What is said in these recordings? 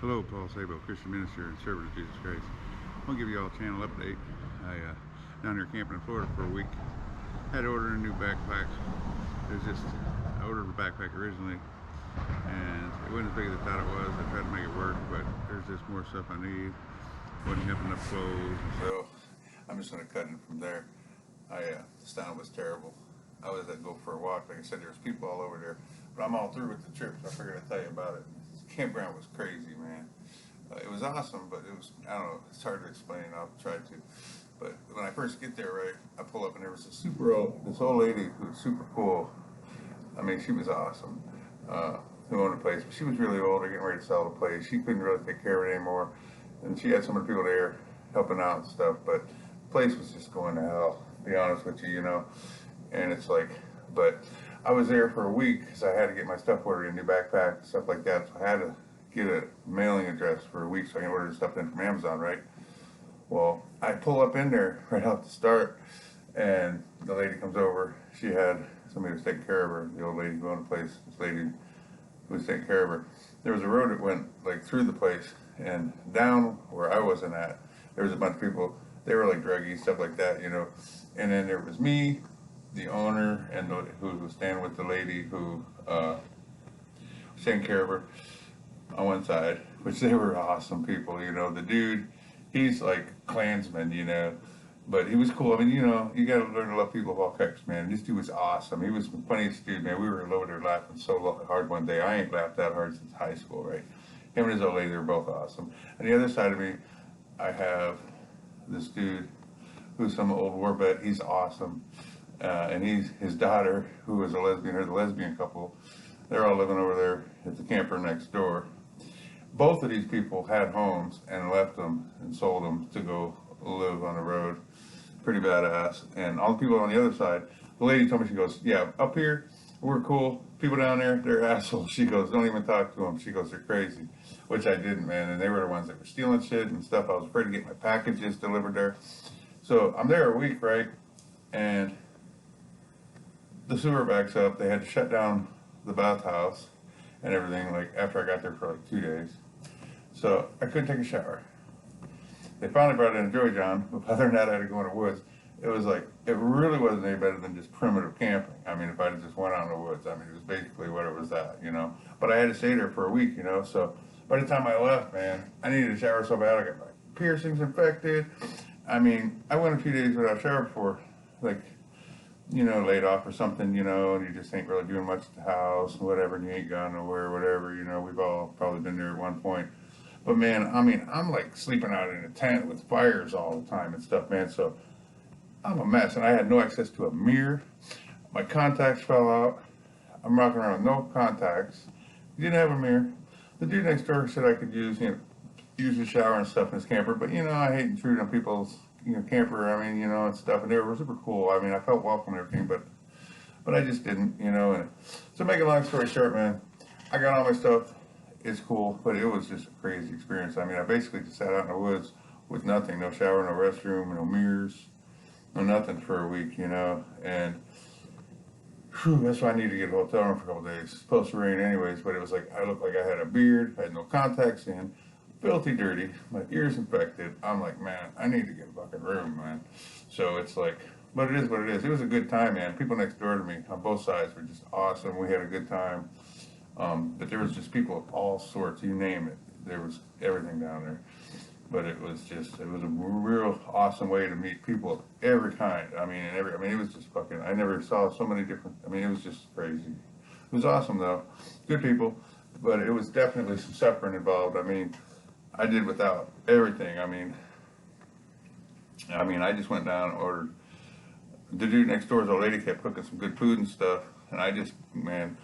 Hello, Paul Sabo, Christian minister and servant of Jesus Christ. I'll give you all a channel update. Down here camping in Florida for a week. Had to order a new backpack. I ordered a backpack originally, and it wasn't as big as I thought it was. I tried to make it work, but there's just more stuff I need. Wasn't having enough clothes. So I'm just going to cut it from there. The sound was terrible. I was at go for a walk. Like I said, there's people all over there, but I'm all through with the trip, so I figured I'd tell you about it. The campground was crazy, man. It was awesome, but it was, I don't know, it's hard to explain. I'll try to. But when I first get there, right, I pull up and there was this old lady who was super cool. I mean, she was awesome. Who owned the place, but she was really old. They're getting ready to sell the place. She couldn't really take care of it anymore, and she had some of the people there helping out and stuff. But the place was just going to hell, to be honest with you. And it's like, but I was there for a week because I had to get my stuff ordered, a new backpack, stuff like that. So I had to get a mailing address for a week so I can order the stuff in from Amazon, right? Well, I pull up in there right off the start, and the lady comes over. She had somebody who was taking care of her, the old lady who owned the place, this lady who was taking care of her. There was a road that went like through the place, and down where I wasn't at, there was a bunch of people. They were like druggies, stuff like that. And then there was me, the owner, and who was staying with the lady who was taking care of her on one side, which they were awesome people. The dude, he's like Klansman, but he was cool. I mean, you got to learn to love people of all types, man. This dude was awesome. He was the funniest dude, man. We were over there laughing so hard one day. I ain't laughed that hard since high school, right? Him and his old lady, they were both awesome. And the other side of me, I have this dude who's some old war vet. He's awesome. And his daughter, who was a lesbian, or the lesbian couple, they're all living over there at the camper next door. Both of these people had homes and left them and sold them to go live on the road. Pretty badass. And all the people on the other side, the lady told me, she goes, yeah, up here, we're cool. People down there, they're assholes. She goes, don't even talk to them. She goes, they're crazy. Which I didn't, man. And they were the ones that were stealing shit and stuff. I was afraid to get my packages delivered there. So I'm there a week, right? And the sewer backs up. They had to shut down the bathhouse and everything, like after I got there for like 2 days. So I couldn't take a shower. They finally brought in a Joey John, but other than that, I had to go in the woods. It was like, it really wasn't any better than just primitive camping. I mean, if I just went out in the woods, I mean, it was basically what it was at, But I had to stay there for a week, So by the time I left, man, I needed a shower so bad. I got my piercings infected. I mean, I went a few days without a shower before, like, laid off or something, and you just ain't really doing much at the house, whatever, and you ain't gone nowhere, whatever, we've all probably been there at one point. But man, I mean, I'm like sleeping out in a tent with fires all the time and stuff, man, so I'm a mess, and I had no access to a mirror. My contacts fell out. I'm rocking around with no contacts. Didn't have a mirror. The dude next door said I could use the shower and stuff in his camper, but I hate intruding on people's camper, I mean, and stuff, and they were super cool. I mean, I felt welcome and everything, but I just didn't, and so make a long story short, man, I got all my stuff. It's cool, but it was just a crazy experience. I mean, I basically just sat out in the woods with nothing, no shower, no restroom, no mirrors, no nothing for a week, and that's why I needed to get a hotel room for a couple days. It's supposed to rain anyways, but it was like, I looked like I had a beard, I had no contacts in, filthy dirty, my ears infected. I'm like, man, I need to get a fucking room, man. So it's like, but it is what it is. It was a good time, man. People next door to me on both sides were just awesome. We had a good time. But there was just people of all sorts, you name it. There was everything down there. But it was a real awesome way to meet people of every kind. I mean, it was just fucking, I never saw so many different, it was just crazy. It was awesome though. Good people, but it was definitely some suffering involved. I did without everything. I just went down and ordered. The dude next door's old lady kept cooking some good food and stuff, and I just, man,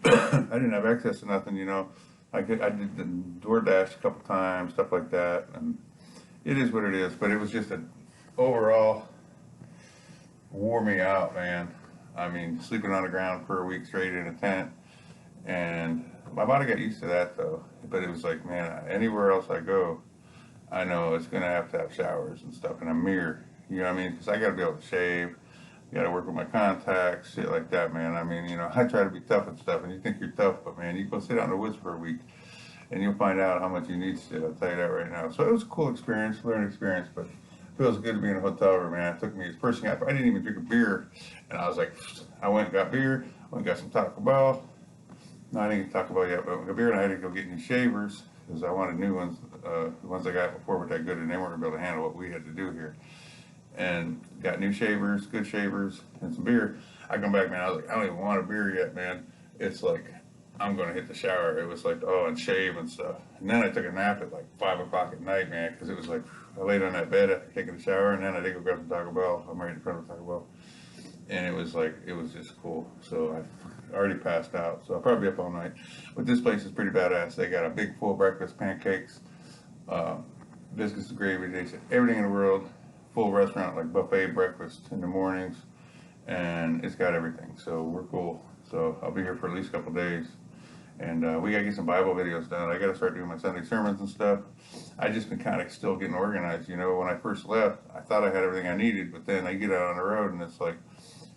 I didn't have access to nothing, I did the DoorDash a couple times, stuff like that, and it is what it is. But it was just overall wore me out, man. Sleeping on the ground for a week straight in a tent, and my body got used to that though. But it was like, man, anywhere else I go, I know it's gonna have to have showers and stuff and a mirror. Because I gotta be able to shave. Got to work with my contacts, shit like that, man. I try to be tough and stuff, and you think you're tough, but man, you go sit out in the woods for a week, and you'll find out how much you need still. I'll tell you that right now. So it was a cool experience, learning experience, but it feels good to be in a hotel room, man. It took me, the first thing I didn't even drink a beer, and I was like, I went and got beer, went and got some Taco Bell. No, I didn't get Taco Bell yet, but I went and got beer, and I had to go get new shavers, because I wanted new ones. The ones I got before were that good, and they weren't going to be able to handle what we had to do here. And got new shavers, good shavers, and some beer. I come back, man, I was like, I don't even want a beer yet, man. It's like, I'm gonna hit the shower. It was like, oh, and shave and stuff. And then I took a nap at like 5 o'clock at night, man, because it was like, I laid on that bed after taking a shower, and then I did go grab some Taco Bell. I'm right in front of Taco Bell. And it was like, it was just cool. So I already passed out, so I'll probably be up all night. But this place is pretty badass. They got a big full breakfast, pancakes, biscuits and gravy. They said everything in the world, full restaurant, like buffet breakfast in the mornings, and it's got everything. So we're cool. So I'll be here for at least a couple days. And we gotta get some Bible videos done. I gotta start doing my Sunday sermons and stuff. I just been kind of still getting organized. You know, when I first left, I thought I had everything I needed, but then I get out on the road and it's like,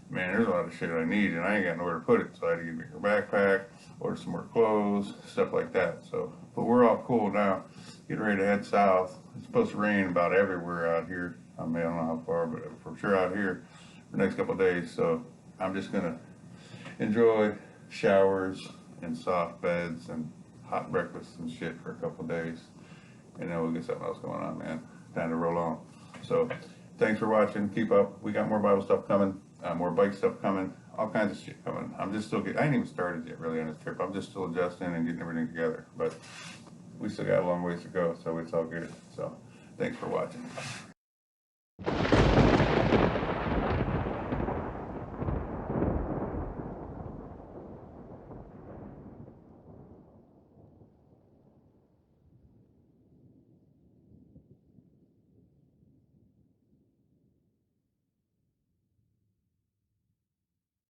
man, there's a lot of shit I need, and I ain't got nowhere to put it. So I had to get a bigger backpack, order some more clothes, stuff like that. So, but we're all cool now. Getting ready to head south. It's supposed to rain about everywhere out here. I mean, I don't know how far, but for sure out here for the next couple of days. So I'm just gonna enjoy showers and soft beds and hot breakfasts and shit for a couple of days, and then we'll get something else going on, man. Time to roll on. So thanks for watching. Keep up. We got more Bible stuff coming, more bike stuff coming, all kinds of shit coming. I'm just still getting, I ain't even started yet really on this trip. I'm just still adjusting and getting everything together, but we still got a long ways to go, so it's all good. So thanks for watching.